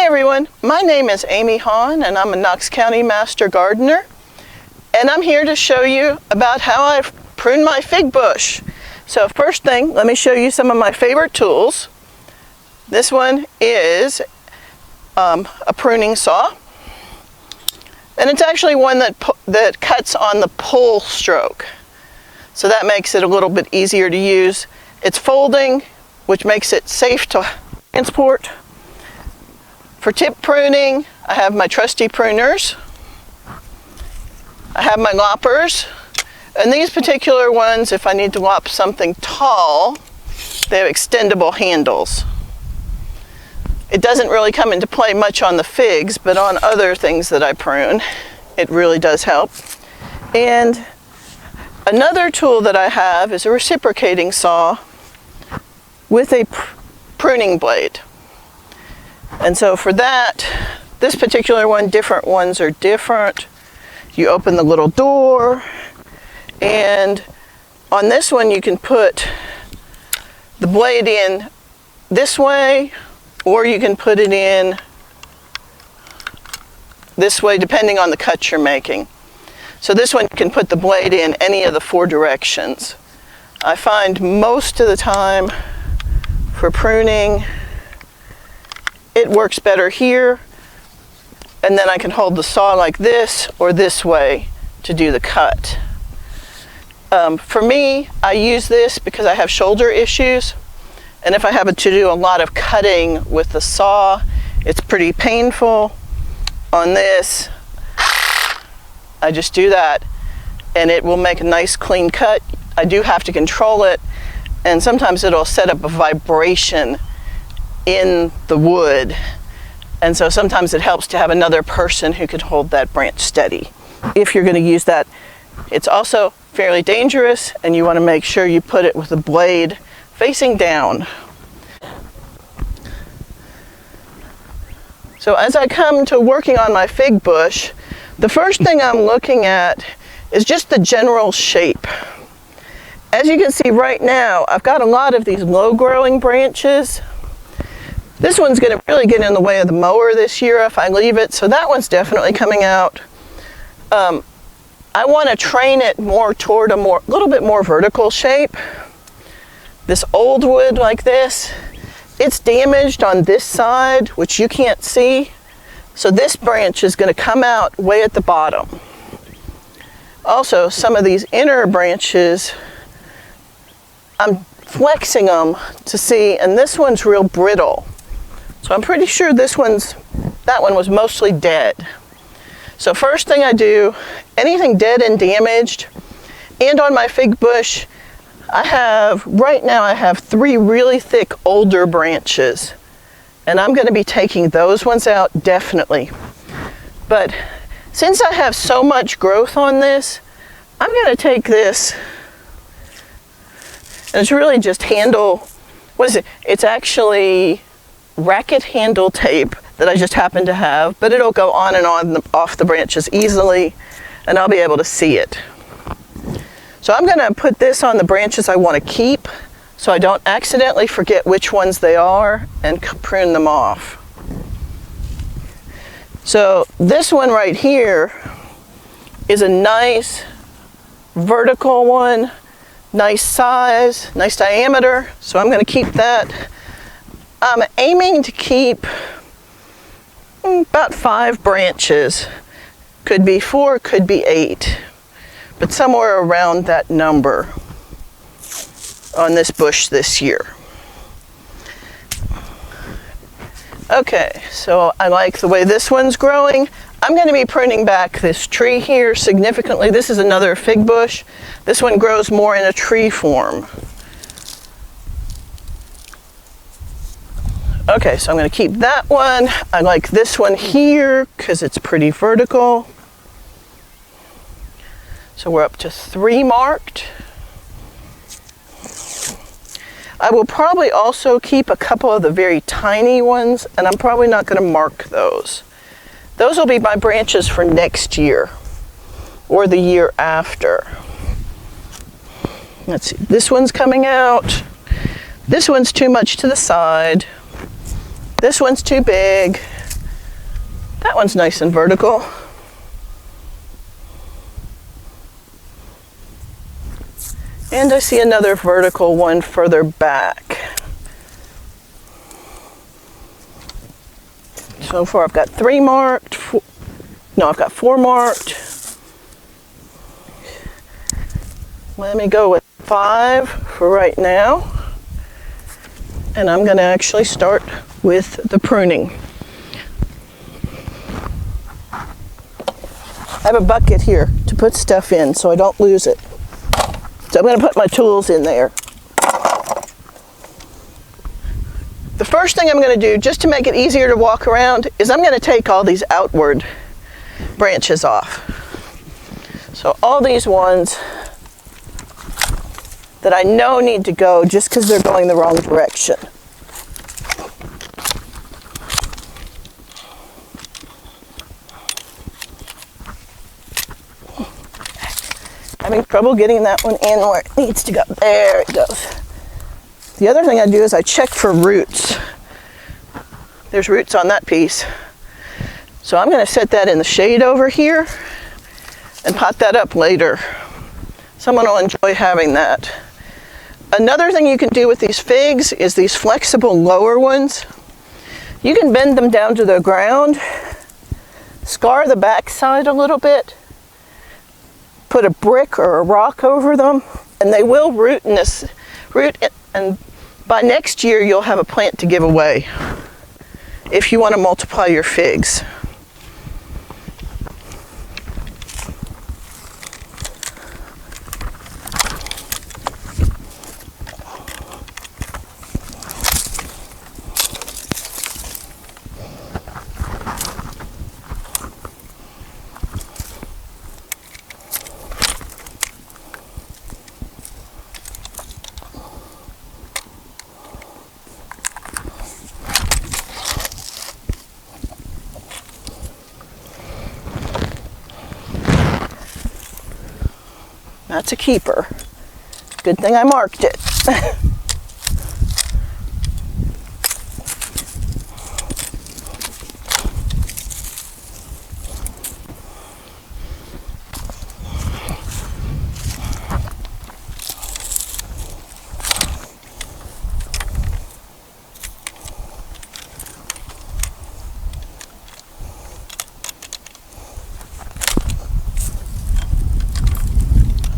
Hey everyone, my name is Amy Haun and I'm a Knox County Master Gardener, and I'm here to show you about how I've pruned my fig bush. So first thing, let me show you some of my favorite tools. This one is a pruning saw, and it's actually one that cuts on the pull stroke, so that makes it a little bit easier to use. It's folding, which makes it safe to transport. For tip pruning, I have my trusty pruners. I have my loppers, and these particular ones, if I need to lop something tall, they have extendable handles. It doesn't really come into play much on the figs, but on other things that I prune, it really does help. And another tool that I have is a reciprocating saw with a pruning blade. And so for that, this particular one, different ones are different. You open the little door, and on this one you can put the blade in this way, or you can put it in this way, depending on the cut you're making. So this one you can put the blade in any of the four directions. I find most of the time for pruning, it works better here, and then I can hold the saw like this or this way to do the cut. For me, I use this because I have shoulder issues, and if I have to do a lot of cutting with the saw, it's pretty painful. On this, I just do that and it will make a nice clean cut. I do have to control it, and sometimes it'll set up a vibration in the wood, and so sometimes it helps to have another person who can hold that branch steady if you're going to use that. It's also fairly dangerous, and you want to make sure you put it with the blade facing down. So as I come to working on my fig bush, the first thing I'm looking at is just the general shape. As you can see right now, I've got a lot of these low growing branches. This one's going to really get in the way of the mower this year if I leave it, so that one's definitely coming out. I want to train it more toward a little bit more vertical shape. This old wood like this, it's damaged on this side, which you can't see, so this branch is going to come out way at the bottom. Also, some of these inner branches, I'm flexing them to see, and this one's real brittle. So I'm pretty sure that one was mostly dead. So first thing I do, anything dead and damaged, and on my fig bush, right now I have 3 really thick older branches, and I'm going to be taking those ones out definitely. But since I have so much growth on this, I'm going to take this, and it's really just it's actually racket handle tape that I just happen to have, but it'll go on and off the branches easily, and I'll be able to see it. So I'm going to put this on the branches I want to keep so I don't accidentally forget which ones they are and prune them off. So this one right here is a nice vertical one, nice size, nice diameter, so I'm going to keep that. I'm aiming to keep about 5 branches. Could be 4, could be 8, but somewhere around that number on this bush this year. Okay, so I like the way this one's growing. I'm going to be pruning back this tree here significantly. This is another fig bush. This one grows more in a tree form. Okay, so I'm going to keep that one. I like this one here because it's pretty vertical. So we're up to 3 marked. I will probably also keep a couple of the very tiny ones, and I'm probably not going to mark those. Those will be my branches for next year or the year after. Let's see, this one's coming out. This one's too much to the side. This one's too big. That one's nice and vertical. And I see another vertical one further back. So far I've got 3 marked. I've got 4 marked. Let me go with 5 for right now. And I'm going to actually start with the pruning. I have a bucket here to put stuff in so I don't lose it. So I'm going to put my tools in there. The first thing I'm going to do, just to make it easier to walk around, is I'm going to take all these outward branches off. So all these ones that I know need to go just because they're going the wrong direction. Having trouble getting that one in where it needs to go. There it goes. The other thing I do is I check for roots. There's roots on that piece. So I'm going to set that in the shade over here and pot that up later. Someone will enjoy having that. Another thing you can do with these figs is these flexible lower ones. You can bend them down to the ground, scar the backside a little bit, put a brick or a rock over them, and they will root in this and by next year you'll have a plant to give away if you want to multiply your figs. That's a keeper. Good thing I marked it.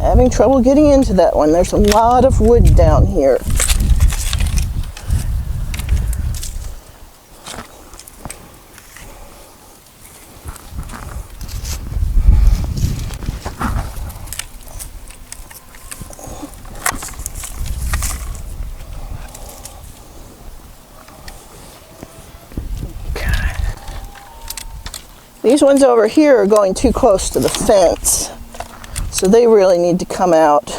Having trouble getting into that one. There's a lot of wood down here. Okay. These ones over here are going too close to the fence. So they really need to come out.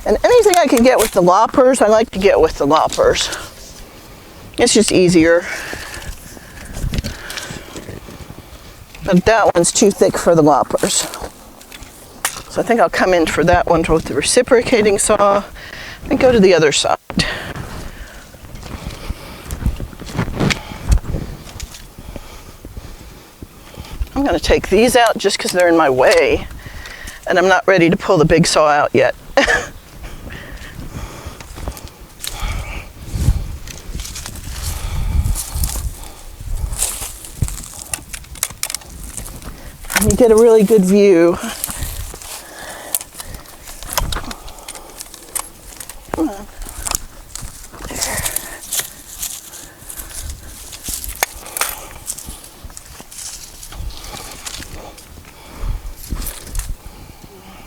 And anything I can get with the loppers, I like to get with the loppers. It's just easier. But that one's too thick for the loppers. So I think I'll come in for that one with the reciprocating saw and go to the other side. I'm going to take these out just because they're in my way. And I'm not ready to pull the big saw out yet. And you get a really good view. Come on. There.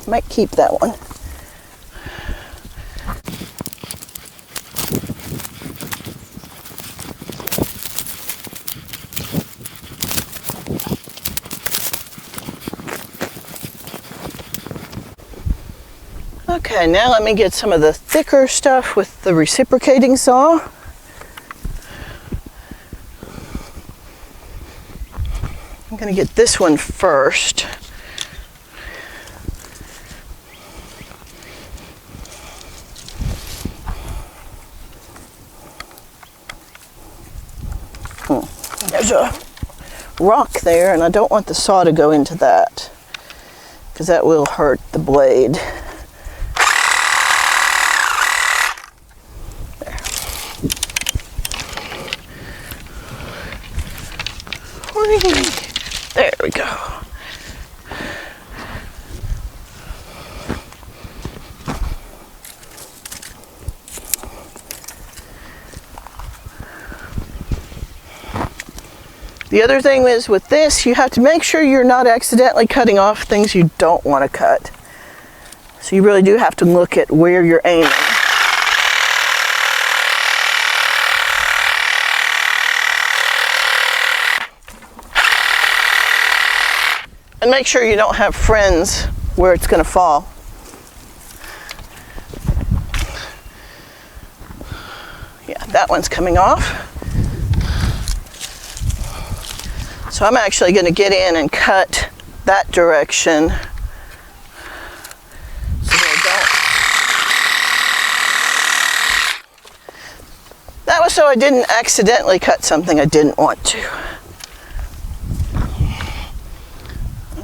Might keep that one. Okay, now let me get some of the thicker stuff with the reciprocating saw. I'm going to get this one first. There's a rock there, and I don't want the saw to go into that, because that will hurt the blade. There we go. The other thing is with this, you have to make sure you're not accidentally cutting off things you don't want to cut. So you really do have to look at where you're aiming. And make sure you don't have friends where it's going to fall. Yeah, that one's coming off. So I'm actually going to get in and cut that direction so that that was so I didn't accidentally cut something I didn't want to.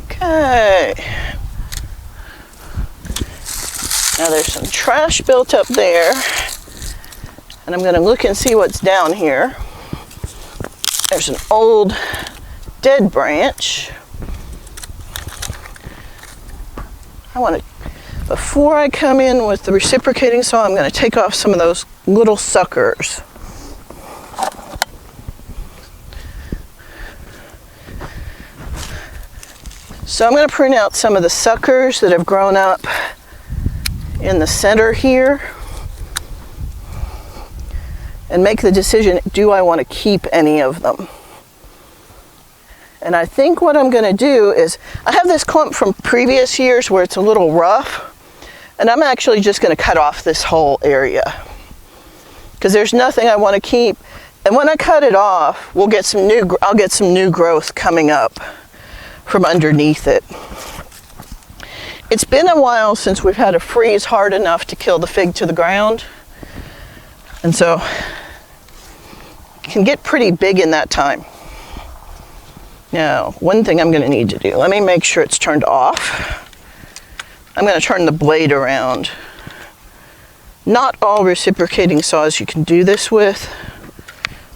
Okay. Now there's some trash built up there, and I'm going to look and see what's down here. There's an old dead branch. I want to, before I come in with the reciprocating saw, I'm going to take off some of those little suckers. So I'm going to prune out some of the suckers that have grown up in the center here and make the decision, do I want to keep any of them? And I think what I'm going to do is, I have this clump from previous years where it's a little rough, and I'm actually just going to cut off this whole area because there's nothing I want to keep. And when I cut it off, we'll get some new, I'll get some new growth coming up from underneath it. It's been a while since we've had a freeze hard enough to kill the fig to the ground, and so it can get pretty big in that time. Now, one thing I'm going to need to do, let me make sure it's turned off. I'm going to turn the blade around. Not all reciprocating saws you can do this with,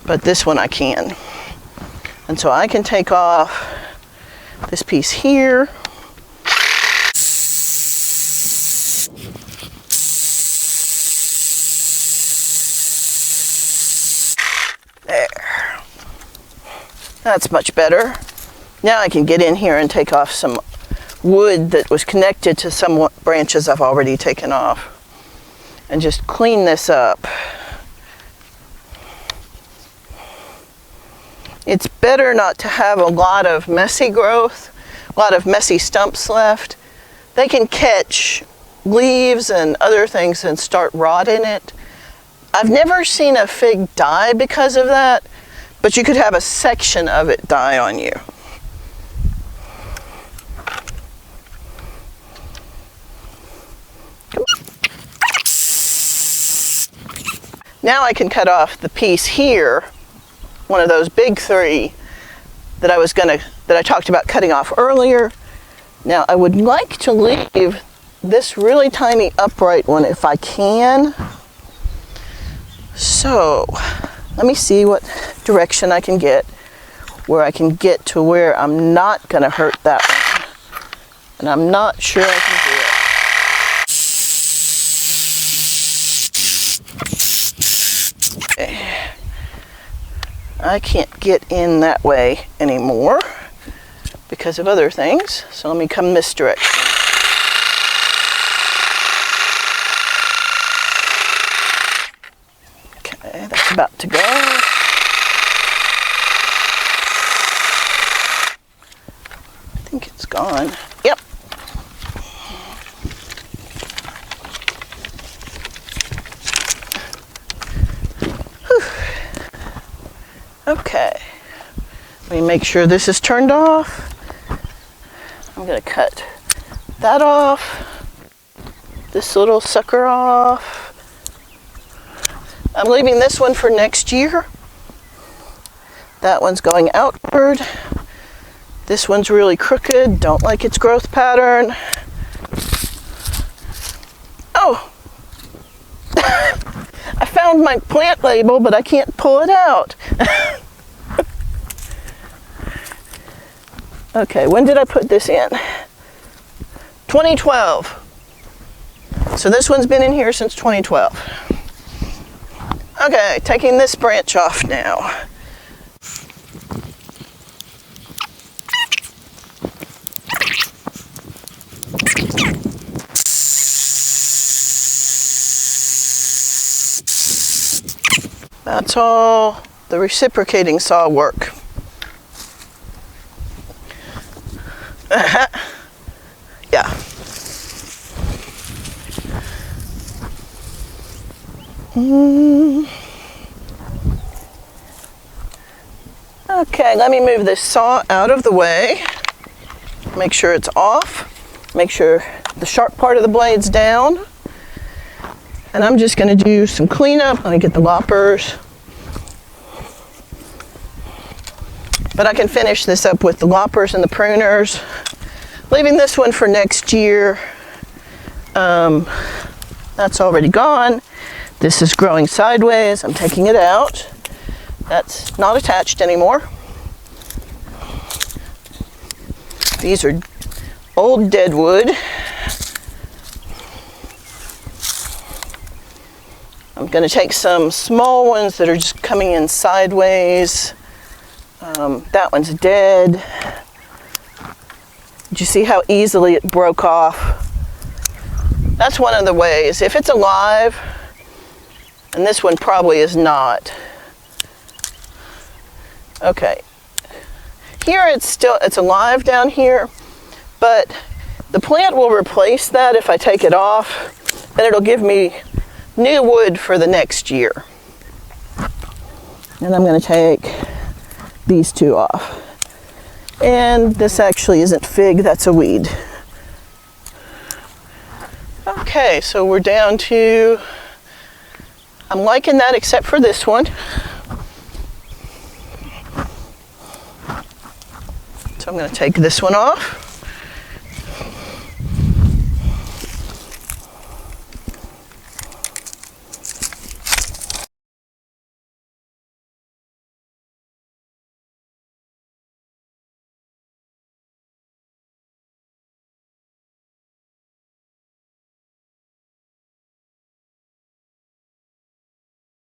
but this one I can. And so I can take off this piece here. There. That's much better. Now I can get in here and take off some wood that was connected to some branches I've already taken off and just clean this up. It's better not to have a lot of messy growth, a lot of messy stumps left. They can catch leaves and other things and start rotting it. I've never seen a fig die because of that, but you could have a section of it die on you. Now I can cut off the piece here, one of those big three that I talked about cutting off earlier. Now I would like to leave this really tiny upright one if I can. So let me see what direction I can get, where I can get to where I'm not going to hurt that one. And I'm not sure I can do it. Okay. I can't get in that way anymore because of other things. So let me come this direction. Okay, that's about to go. I think it's gone. Yep. Whew. Okay. Let me make sure this is turned off. I'm going to cut that off. This little sucker off. I'm leaving this one for next year. That one's going outward. This one's really crooked, don't like its growth pattern. Oh! I found my plant label, but I can't pull it out. Okay, when did I put this in? 2012. So this one's been in here since 2012. Okay, taking this branch off now. That's all the reciprocating saw work. Yeah. Okay, let me move this saw out of the way. Make sure it's off. Make sure the sharp part of the blade's down. And I'm just going to do some cleanup. Let me get the loppers. But I can finish this up with the loppers and the pruners. Leaving this one for next year. That's already gone. This is growing sideways. I'm taking it out. That's not attached anymore. These are old dead wood. I'm going to take some small ones that are just coming in sideways. That one's dead. Did you see how easily it broke off? That's one of the ways. If it's alive, and this one probably is not. Okay. Here it's alive down here, but the plant will replace that if I take it off, and it'll give me new wood for the next year. And I'm going to take these two off. And this actually isn't fig, that's a weed. Okay, so we're down to, I'm liking that except for this one. So I'm going to take this one off.